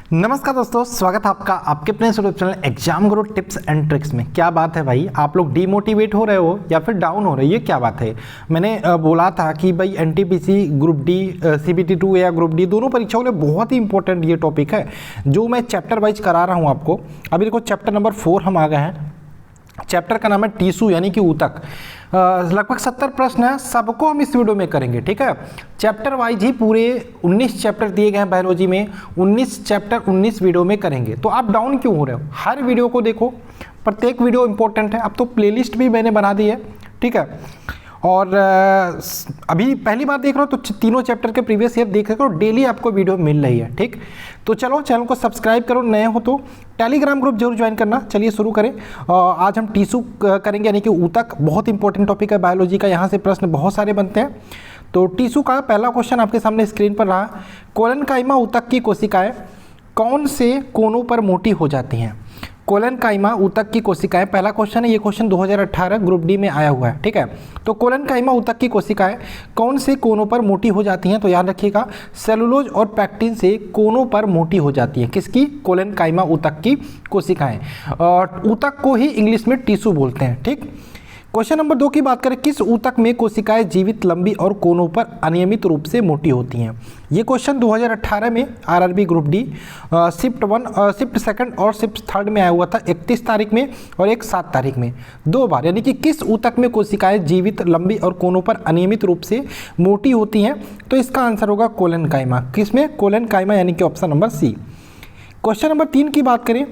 नमस्कार दोस्तों, स्वागत है आपका आपके अपने YouTube channel exam Guru tips and tricks में। क्या बात है भाई, आप लोग डीमोटिवेट हो रहे हो या फिर डाउन हो रहे हो, ये क्या बात है? मैंने बोला था कि भाई एनटीपीसी ग्रुप डी, सीबीटी 2 या ग्रुप डी दोनों परीक्षाओं के लिए बहुत ही इंपॉर्टेंट ये टॉपिक है जो मैं चैप्टर वाइज करा रहा हूँ आपको। अभी देखो चैप्टर नंबर 4 हम आ गए हैं। चैप्टर का नाम है टीसू यानी कि ऊतक। लगभग 70 प्रश्न है, सबको हम इस वीडियो में करेंगे, ठीक है। चैप्टर वाइज ही पूरे 19 चैप्टर दिए गए हैं बायोलॉजी में, 19 चैप्टर 19 वीडियो में करेंगे। तो आप डाउन क्यों हो रहे हो? हर वीडियो को देखो, प्रत्येक वीडियो इंपॉर्टेंट है। अब तो प्लेलिस्ट भी मैंने बना दी है, ठीक है। और अभी पहली बार देख रहे हो तो तीनों चैप्टर के प्रीवियस ईयर देख रहे हो, डेली आपको वीडियो मिल रही है, ठीक। तो चलो चैनल को सब्सक्राइब करो, नए हो तो टेलीग्राम ग्रुप जरूर ज्वाइन करना। चलिए शुरू करें। आज हम टीसू करेंगे यानी कि ऊतक। बहुत इंपॉर्टेंट टॉपिक है बायोलॉजी का, यहाँ से प्रश्न बहुत सारे बनते हैं। तो टीसू का पहला क्वेश्चन आपके सामने स्क्रीन पर रहा। कोलेनकाइमा ऊतक की कोशिकाएं कौन से कोनों पर मोटी हो जाती हैं? कोलेनकाइमा ऊतक की कोशिकाएं, पहला क्वेश्चन है। ये क्वेश्चन 2018 ग्रुप डी में आया हुआ है, ठीक है। तो कोलेनकाइमा ऊतक की कोशिकाएं कौन से कोनों पर मोटी हो जाती हैं? तो याद रखिएगा, सेलुलोज और पैक्टिन से कोनों पर मोटी हो जाती हैं। किसकी? कोलेनकाइमा ऊतक की कोशिकाएं। और ऊतक को ही इंग्लिश में टीसू बोलते हैं, ठीक। क्वेश्चन नंबर 2 की बात करें, किस ऊतक में कोशिकाएं जीवित, लंबी और कोनों पर अनियमित रूप से मोटी होती हैं? ये क्वेश्चन 2018 में RRB group D shift 1, shift 2 और शिफ्ट 3 में आया हुआ था, 31 तारीख में और एक 7 तारीख में, 2 बार। यानी कि किस ऊतक में कोशिकाएं जीवित, लंबी और कोनों पर अनियमित रूप से मोटी होती हैं? तो इसका आंसर होगा कोलेनकाइमा। किसमें? कोलेनकाइमा, यानी कि option number C. Question number 3 की बात करें,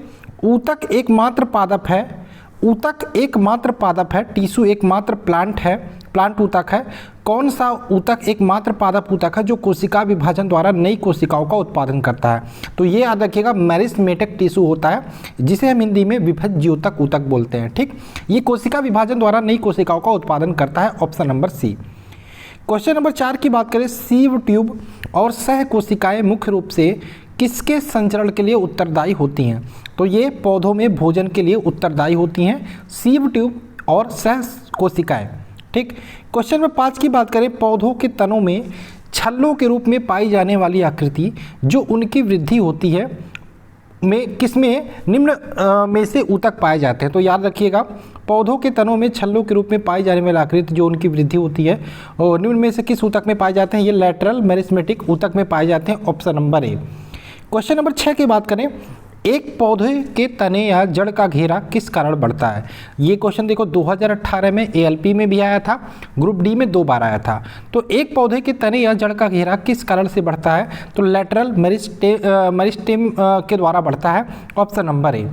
ऊतक एकमात्र पादप है, ऊतक एकमात्र पादप है, टीसू एकमात्र प्लांट है, प्लांट ऊतक है। कौन सा ऊतक एकमात्र पादप ऊतक है जो कोशिका विभाजन द्वारा नई कोशिकाओं का उत्पादन करता है? तो ये याद रखिएगा, मेरिस्टेमेटिक टिश्यू होता है, जिसे हम हिंदी में विभज्योतक ऊतक बोलते हैं, ठीक। ये कोशिका विभाजन द्वारा नई कोशिकाओं का उत्पादन करता है, option number C. Question number 4 की बात करें, सीव ट्यूब और सह कोशिकाएं मुख्य रूप से किसके संचरण के लिए उत्तरदायी होती हैं? तो ये पौधों में भोजन के लिए उत्तरदायी होती हैं, सीव ट्यूब और सह कोशिकाएं, ठीक। क्वेश्चन नंबर 5 की बात करें, पौधों के तनों में छल्लों के रूप में पाई जाने वाली आकृति जो उनकी वृद्धि होती है में किसमें निम्न में से ऊतक पाए जाते हैं? तो याद रखिएगा, पौधों के तनों में छल्लों के रूप में पाई जाने वाली आकृति जो उनकी वृद्धि होती है और निम्न में से किस ऊतक में पाए जाते हैं? ये लैटरल मेरिस्टेमेटिक ऊतक में पाए जाते हैं, option number A. Question number 6 की बात करें, एक पौधे के तने या जड़ का घेरा किस कारण बढ़ता है? ये क्वेश्चन देखो 2018 में एएलपी में भी आया था, ग्रुप डी में 2 बार आया था। तो एक पौधे के तने या जड़ का घेरा किस कारण से बढ़ता है? तो लैटरल मेरिस्टेम के द्वारा बढ़ता है, option number A.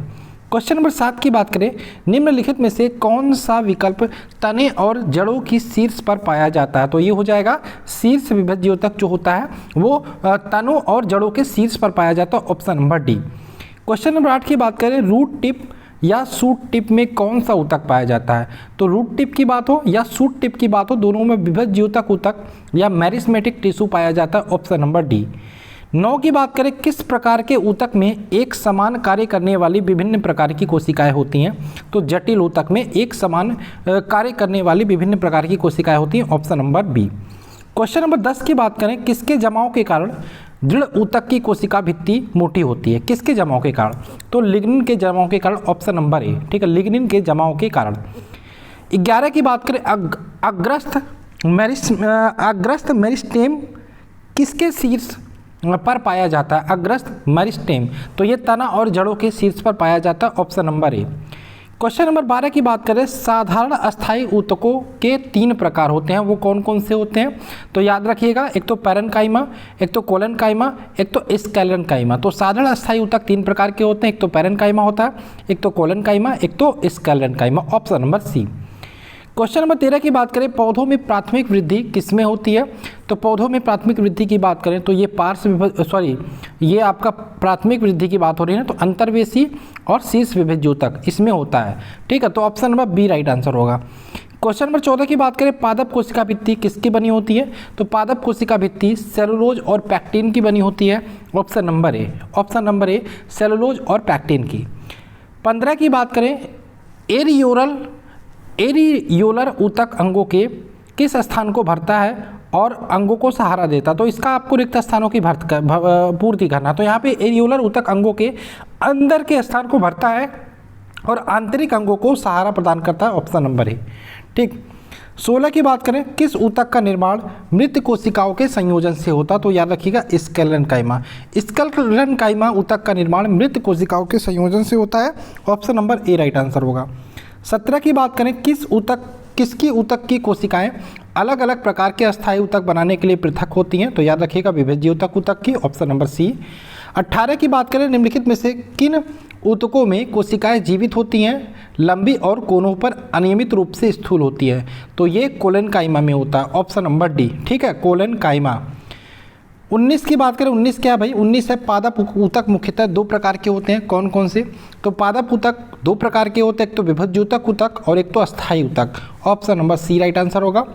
Question number 7 की बात करें, निम्नलिखित में से कौन सा विकल्प तने और जड़ों की शीर्ष पर पाया जाता है? तो ये हो जाएगा शीर्ष विभज्योतक जो होता है वो तनों और जड़ों के शीर्ष पर पाया जाता है, option number D. Question number 8 की बात करें, रूट टिप या सूट टिप में कौन सा ऊतक पाया जाता है? तो रूट टिप की बात हो या सूट टिप की बात हो, दोनों में विभज्योतक ऊतक या मेरिस्टेमेटिक टिश्यू पाया जाता है, ऑप्शन नंबर डी। 9 की बात करें, किस प्रकार के ऊतक में एक समान कार्य करने वाली विभिन्न प्रकार की कोशिकाएं होती हैं? तो जटिल ऊतक में एक समान कार्य करने वाली विभिन्न प्रकार की कोशिकाएं होती हैं, option number B. Question number 10 की बात करें, किसके जमाव के कारण दृढ़ ऊतक की कोशिका भित्ति मोटी होती है? किसके जमाव के कारण? तो लिग्निन के जमाव के कारण, ऑप्शन नंबर ए, ठीक है, लिग्निन के जमाव के कारण। 11 की बात करें, अग्रस्त मेरिस्टेम किसके शीर्ष पर पाया जाता है? अग्रस्त मेरिस्टेम, तो ये तना और जड़ों के शीर्ष पर पाया जाता है, option number A. Question number 12 की बात करें, साधारण अस्थायी ऊतकों के 3 प्रकार होते हैं, वो कौन कौन से होते हैं? तो याद रखिएगा, एक तो पैरेन्काइमा, एक तो कोलेनकाइमा, एक तो स्कैलेनकाइमा। तो साधारण अस्थायी ऊतक 3 प्रकार के होते हैं, एक तो पैरेन्काइमा होता है, एक तो कोलेनकाइमा, एक तो sclerenchyma, option number C. Question number 13 की बात करें, पौधों में प्राथमिक वृद्धि किसमें होती है? तो पौधों में प्राथमिक वृद्धि की बात करें तो ये ये आपका प्राथमिक वृद्धि की बात हो रही है ना, तो अंतर्वेशी और शीर्ष विभज्योतक इसमें होता है, ठीक है। तो option number B right answer होगा। क्वेश्चन नंबर 14 की बात करें, पादप कोशिका भित्ति किसकी बनी होती है? तो पादप कोशिका भित्ति सेलुलोज और पैक्टिन की बनी होती है, option number A, option number A, cellulose और पैक्टिन की। 15 की बात करें, एरियोलर ऊतक अंगों के किस स्थान को भरता है? और अंगों को सहारा देता, तो इसका आपको रिक्त स्थानों की पूर्ति करना। तो यहाँ पे एरियोलर ऊतक अंगों के अंदर के स्थान को भरता है और आंतरिक अंगों को सहारा प्रदान करता है, ऑप्शन नंबर ए। ठीक। 16 की बात करें, किस ऊतक का निर्माण मृत कोशिकाओं के संयोजन से होता, तो याद रखिएगा स्क्लेरेन्काइमा। स्क्लेरेन्काइमा ऊतक का निर्माण मृत कोशिकाओं के संयोजन से होता है, option number A right answer होगा। 17 की बात करें, किसकी ऊतक की कोशिकाएं अलग अलग प्रकार के अस्थायी ऊतक बनाने के लिए पृथक होती हैं, तो याद रखिएगा विभेज्योतक ऊतक की, ऑप्शन नंबर सी। 18 की बात करें, निम्नलिखित में से किन ऊतकों में कोशिकाएं जीवित होती हैं, लंबी और कोनों पर अनियमित रूप से स्थूल होती है, तो ये कोलेनकाइमा में होता है, ऑप्शन नंबर डी। ठीक है, कोलेनकाइमा। 19 की बात करें, 19 क्या है भाई, 19 है पादप ऊतक मुख्यतः दो प्रकार के होते हैं, कौन कौन से, तो पादप ऊतक दो प्रकार के होते हैं, एक तो विभज्योतक ऊतक और एक तो अस्थायी ऊतक, option number C right answer होगा।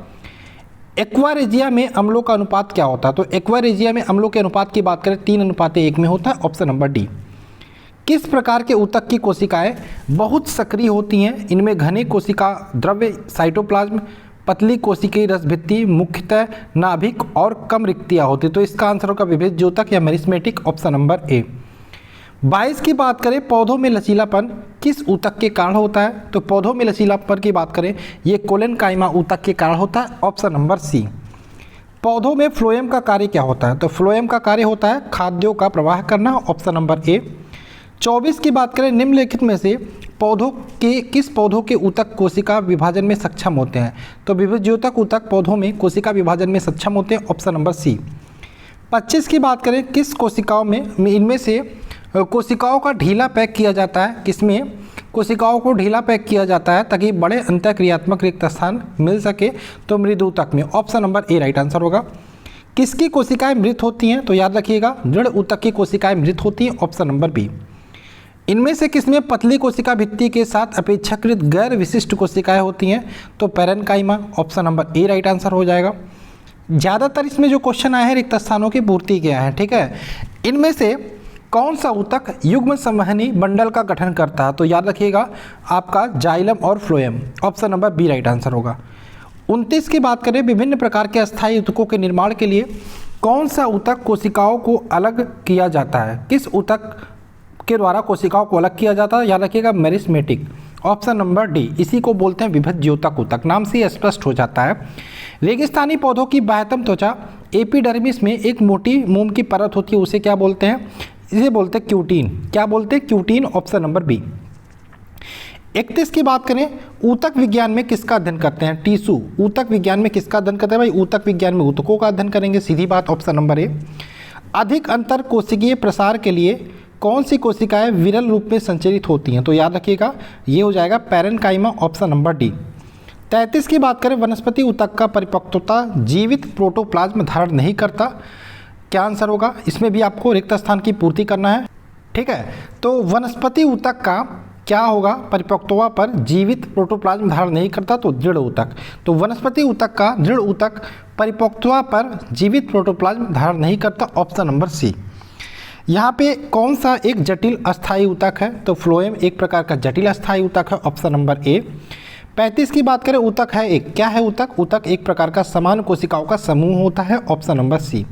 एक्वारेजिया में अम्लों का अनुपात क्या होता है, तो एक्वारेजिया में अम्लों के अनुपात की बात करें 3:1 में होता है, ऑप्शन नंबर डी। किस प्रकार के ऊतक की कोशिकाएं बहुत सक्रिय होती हैं, इनमें घने कोशिका द्रव्य साइटोप्लाज्म, पतली कोशिकीय रसभित्ति, मुख्यतः नाभिक और कम रिक्तियां होती, तो इसका आंसर होगा विभेज्योतक या मेरिस्मेटिक, ऑप्शन नंबर ए। 22 की बात करें, पौधों में लचीलापन किस ऊतक के कारण होता है, तो पौधों में लचीलापन की बात करें ये कोलेनकाइमा ऊतक के कारण होता है, ऑप्शन नंबर सी। पौधों में फ्लोएम का कार्य क्या होता है, तो फ्लोएम का कार्य होता है खाद्यों का प्रवाह करना, ऑप्शन नंबर ए। 24 की बात करें, निम्नलिखित में से किस पौधों के ऊतक कोशिका विभाजन में सक्षम होते हैं, तो विभज्योतक ऊतक पौधों में कोशिका विभाजन में सक्षम होते हैं, ऑप्शन नंबर सी। 25 की बात करें, किस कोशिकाओं में इनमें से कोशिकाओं का ढीला पैक किया जाता है, किसमें कोशिकाओं को ढीला पैक किया जाता है ताकि बड़े अंतःक्रियात्मक रिक्त स्थान मिल सके, तो मृदूतक में, option number A right answer होगा। किसकी कोशिकाएं मृत होती हैं, तो याद रखिएगा दृढ़ ऊतक की कोशिकाएं मृत होती हैं, ऑप्शन नंबर बी। इनमें से किसमें पतली कोशिका भित्ति के साथ अपेक्षाकृत गैर विशिष्ट कोशिकाएं होती हैं, तो parenchyma, option number A right answer हो जाएगा। ज़्यादातर इसमें जो क्वेश्चन आए हैं रिक्त स्थानों की पूर्ति के आए हैं। ठीक है, इनमें से कौन सा ऊतक युग्म संवहनी मंडल का गठन करता है, तो याद रखिएगा आपका जाइलम और phloem, option number B right answer होगा। 29 की बात करें, विभिन्न प्रकार के अस्थायी ऊतकों के निर्माण के लिए कौन सा ऊतक कोशिकाओं को अलग किया जाता है, किस ऊतक के द्वारा कोशिकाओं को अलग किया जाता है, याद रखिएगा मेरिस्मेटिक, ऑप्शन नंबर डी। इसी को बोलते हैं विभज्योतक ऊतक, नाम से ही स्पष्ट हो जाता है। रेगिस्तानी पौधों की बाह्यतम त्वचा एपिडर्मिस में एक मोटी मोम की परत होती है, उसे क्या बोलते हैं, इसे बोलते हैं क्यूटीन, क्या बोलते हैं क्यूटीन, ऑप्शन नंबर बी। 31 की बात करें, ऊतक विज्ञान में किसका अध्ययन करते हैं, टिश्यू, ऊतक विज्ञान में किसका अध्ययन करते हैं भाई, ऊतक विज्ञान में ऊतकों का अध्ययन करेंगे, सीधी बात, ऑप्शन नंबर ए। अधिक अंतर कोशिकीय प्रसार के लिए कौन सी कोशिकाएं विरल रूप में संचरित होती हैं, तो याद रखिएगा ये हो जाएगा पैरेन्काइमा, ऑप्शन नंबर डी। 33 की बात करें, वनस्पति ऊतक का परिपक्वता जीवित प्रोटोप्लाज्म धारण नहीं करता, क्या आंसर होगा, इसमें भी आपको रिक्त स्थान की पूर्ति करना है। ठीक है, तो वनस्पति ऊतक का क्या होगा, परिपक्वता पर जीवित प्रोटोप्लाज्म धारण नहीं करता, तो दृढ़ ऊतक, तो वनस्पति ऊतक का दृढ़ ऊतक परिपक्वता पर जीवित प्रोटोप्लाज्म धारण नहीं करता, ऑप्शन नंबर सी। यहाँ पे कौन सा एक जटिल अस्थायी ऊतक है, तो फ्लोएम एक प्रकार का जटिल अस्थायी ऊतक है, ऑप्शन नंबर ए। 35 की बात करें, ऊतक है एक, क्या है ऊतक, ऊतक एक प्रकार का समान कोशिकाओं का समूह होता है, ऑप्शन नंबर सी।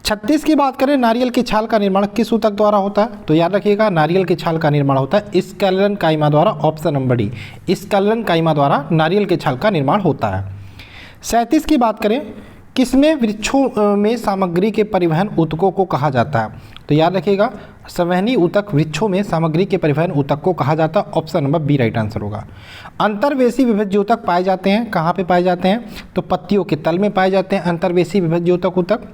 36 की बात करें, नारियल की छाल का निर्माण किस ऊतक द्वारा होता है, तो याद रखिएगा नारियल की छाल का निर्माण होता है स्क्लेरेन्काइमा द्वारा, ऑप्शन नंबर डी। स्क्लेरेन्काइमा द्वारा नारियल की छाल का निर्माण होता है। 37 की बात करें, किसमें वृक्षों में सामग्री के परिवहन ऊतकों को कहा जाता है, तो याद रखिएगा संवहनी ऊतक वृक्षों में सामग्री के परिवहन ऊतक को कहा जाता है, option number B right answer होगा। अंतर्वेशी विभज्योतक पाए जाते हैं, कहाँ पे पाए जाते हैं, तो पत्तियों के तल में पाए जाते हैं अंतर्वेशी विभज्योतक ऊतक।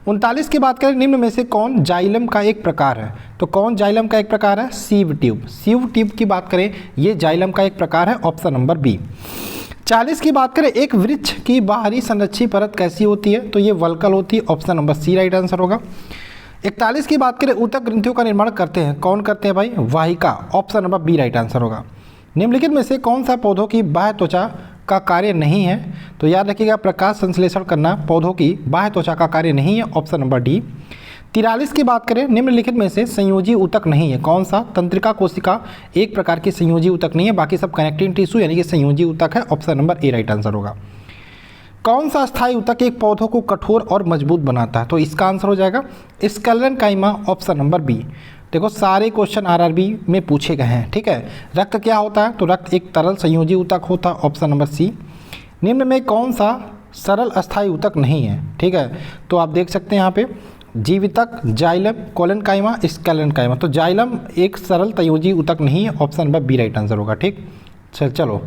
39 की बात करें, निम्न में से कौन जाइलम का एक प्रकार है, तो कौन जाइलम का एक प्रकार है, सीव ट्यूब, सीव ट्यूब की बात करें ये जाइलम का एक प्रकार है, ऑप्शन नंबर बी। 40 की बात करें, एक वृक्ष की बाहरी संरक्षी परत कैसी होती है, तो ये वल्कल होती है, option number C right answer होगा। 41 की बात करें, ऊतक ग्रंथियों का निर्माण करते हैं, कौन करते हैं भाई, वाहिका, option number B right answer होगा। निम्नलिखित में से कौन सा पौधों की बाह्य त्वचा का कार्य नहीं है, तो याद रखिएगा प्रकाश संश्लेषण करना पौधों की बाह्य त्वचा का कार्य नहीं है, ऑप्शन नंबर डी। 43 की बात करें, निम्नलिखित में से संयोजी ऊतक नहीं है, कौन सा, तंत्रिका कोशिका एक प्रकार की संयोजी ऊतक नहीं है, बाकी सब कनेक्टिंग टिश्यू यानी कि संयोजी ऊतक है, option number A right answer होगा। कौन सा अस्थायी ऊतक एक पौधों को कठोर और मजबूत बनाता है? तो इसका आंसर हो जाएगा स्क्लेरेन्काइमा, ऑप्शन नंबर बी। देखो सारे क्वेश्चन आरआरबी में पूछे गए हैं, ठीक है। रक्त क्या होता है? तो रक्त एक तरल संयोजी ऊतक होता है, ऑप्शन नंबर सी। निम्न में कौन सा सरल अस्थायी ऊतक नहीं है? ठीक है, तो आप देख सकते हैं यहाँ पे जीवितक, जाइलम, कोलेनकाइमा, स्क्लेरेन्काइमा। तो जाइलम एक सरल संयोजी ऊतक नहीं है, option number B right answer होगा, ठीक। चलो,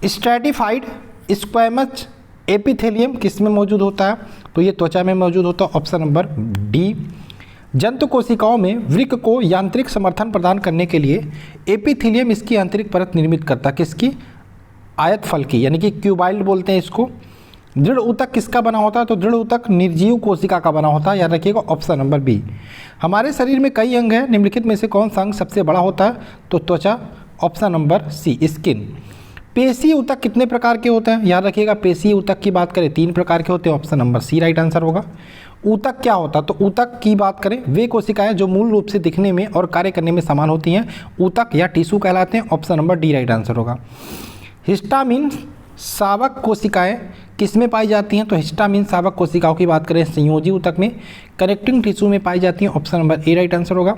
स्ट्रैटिफाइड स्क्वैमस एपिथेलियम किस में मौजूद होता है? तो ये त्वचा में मौजूद होता है, ऑप्शन नंबर डी। जंतु कोशिकाओं में वृक्क को यांत्रिक समर्थन प्रदान करने के लिए एपिथेलियम इसकी आंतरिक परत निर्मित करता है, किसकी? आयत फल की, यानी कि क्यूबाइल्ड बोलते हैं इसको। दृढ़ ऊतक किसका बना होता है? तो दृढ़ ऊतक निर्जीव कोशिका का बना होता है, याद रखिएगा, ऑप्शन नंबर बी। हमारे शरीर में कई अंग हैं, निम्नलिखित में से कौन सा अंग सबसे बड़ा होता है? तो त्वचा, ऑप्शन नंबर सी, स्किन। पेशीय ऊतक कितने प्रकार के होते हैं? याद रखिएगा, पेशीय ऊतक की बात करें 3 प्रकार के होते हैं, option number C right answer होगा। ऊतक क्या होता है? तो ऊतक की बात करें वे कोशिकाएं जो मूल रूप से दिखने में और कार्य करने में समान होती हैं, ऊतक या टिश्यू कहलाते हैं, option number D right answer होगा। हिस्टामिन सावक कोशिकाएं किस में पाई जाती हैं? तो हिस्टामिन सावक कोशिकाओं की बात करें संयोजी ऊतक में, कनेक्टिंग टिश्यू में पाई जाती हैं, option number A right answer होगा।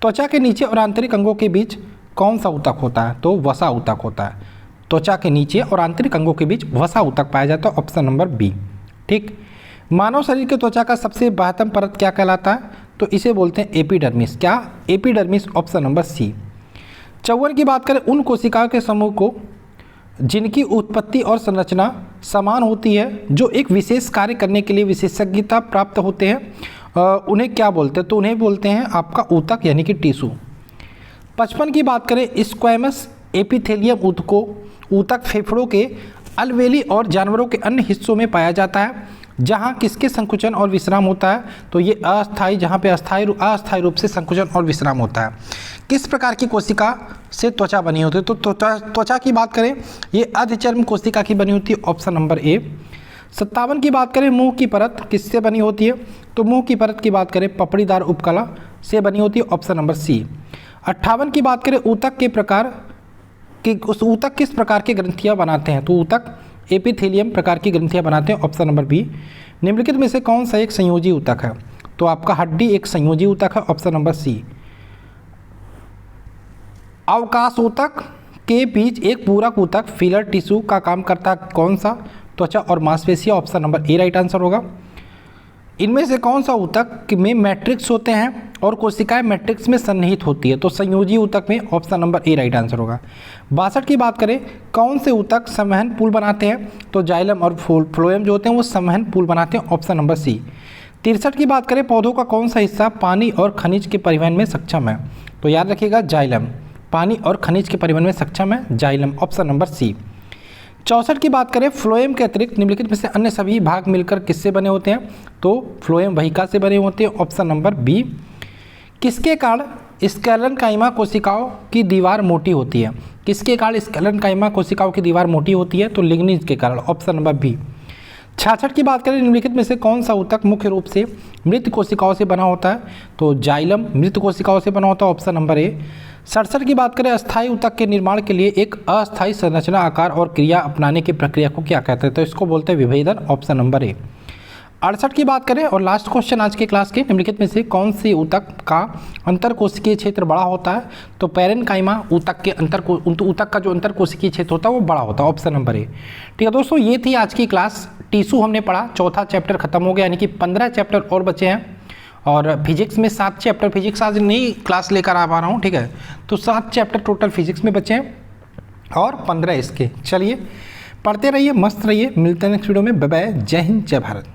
त्वचा के नीचे और आंतरिक अंगों के बीच कौन सा ऊतक होता है? तो वसा ऊतक होता है। त्वचा के नीचे और आंतरिक अंगों के बीच वसा ऊतक पाया जाता है, ऑप्शन नंबर बी, ठीक। मानव शरीर के त्वचा का सबसे बाह्यतम परत क्या कहलाता है? तो इसे बोलते हैं एपिडर्मिस। क्या? Epidermis, option number C. चौवन की बात करें उन कोशिकाओं के समूह को जिनकी उत्पत्ति और संरचना समान होती है, जो एक विशेष कार्य करने के लिए विशेषज्ञता प्राप्त होते हैं, उन्हें क्या बोलते हैं? तो उन्हें बोलते हैं आपका ऊतक, यानी कि टिश्यू। 55 की बात करें स्क्वैमस एपिथेलियम ऊतक फेफड़ों के अलवेली और जानवरों के अन्य हिस्सों में पाया जाता है, जहां किसके संकुचन और विश्राम होता है? तो ये अस्थायी, जहां पे अस्थायी रूप से संकुचन और विश्राम होता है। किस प्रकार की कोशिका से त्वचा बनी होती है? तो त्वचा की बात करें ये अर्धचर्म कोशिका की बनी होती है, ऑप्शन नंबर ए। 57 की बात करें मुंह की परत किससे बनी होती है? तो मुंह की परत की बात करें पपड़ीदार उपकला से बनी होती है, ऑप्शन नंबर सी। 58 की बात करें ऊतक के प्रकार कि उस ऊतक किस प्रकार की ग्रंथियां बनाते हैं? तो ऊतक एपिथेलियम प्रकार की ग्रंथियां बनाते हैं, ऑप्शन नंबर बी। निम्नलिखित में से कौन सा एक संयोजी ऊतक है? तो आपका हड्डी एक संयोजी ऊतक है, ऑप्शन नंबर सी। अवकाश ऊतक के बीच एक पूरक ऊतक फिलर टिश्यू का काम करता है, कौन सा? त्वचा और मांसपेशियां, option number A right answer होगा। इनमें से कौन सा ऊतक में मैट्रिक्स होते हैं और कोशिकाएं मैट्रिक्स में सन्निहित होती है? तो संयोजी ऊतक में, option number A right answer होगा। 62 की बात करें कौन से ऊतक संवहन पुल बनाते हैं? तो जाइलम और फ्लोएम जो होते हैं वो संवहन पुल बनाते हैं, ऑप्शन नंबर सी। 63 की बात करें पौधों का कौन सा हिस्सा पानी और खनिज के परिवहन में सक्षम है? तो याद रखिएगा जाइलम, पानी और खनिज के परिवहन में सक्षम है जाइलम, ऑप्शन नंबर सी। 64 की बात करें फ्लोएम के अतिरिक्त निम्नलिखित में से अन्य सभी भाग मिलकर किससे बने होते हैं? तो फ्लोएम वहिका से बने होते हैं, ऑप्शन नंबर बी। किसके कारण स्क्लेरेन्काइमा कोशिकाओं की दीवार मोटी होती है? किसके कारण स्क्लेरेन्काइमा कोशिकाओं की दीवार मोटी होती है? तो लिग्निन के कारण, ऑप्शन नंबर बी। 66 की बात करें निम्नलिखित में से कौन सा ऊतक मुख्य रूप से मृत कोशिकाओं से बना होता है? तो जाइलम मृत कोशिकाओं से बना होता है, ऑप्शन नंबर ए। 67 की बात करें अस्थायी ऊतक के निर्माण के लिए एक अस्थायी संरचना, आकार और क्रिया अपनाने की प्रक्रिया को क्या कहते हैं? तो इसको बोलते हैं विभेदन, ऑप्शन नंबर ए। 68 की बात करें और लास्ट क्वेश्चन आज के क्लास के, निम्नलिखित में से कौन सी ऊतक का अंतरकोशिकीय क्षेत्र बड़ा होता है? तो पैरेन्काइमा ऊतक के ऊतक का जो अंतरकोशिकीय क्षेत्र होता है वो बड़ा होता है, ऑप्शन नंबर ए। ठीक है दोस्तों, ये थी आज की क्लास। टिश्यू हमने पढ़ा, चौथा चैप्टर खत्म हो गया, यानी कि 15 चैप्टर और बचे हैं। और फिजिक्स में 7 चैप्टर, फिजिक्स आज नई क्लास लेकर आ पा रहा हूँ, ठीक है। तो 7 चैप्टर टोटल फिजिक्स में बचे हैं और 15 इसके। चलिए पढ़ते रहिए, मस्त रहिए, मिलते हैं नेक्स्ट वीडियो में। बाय बाय, जय हिंद, जय भारत।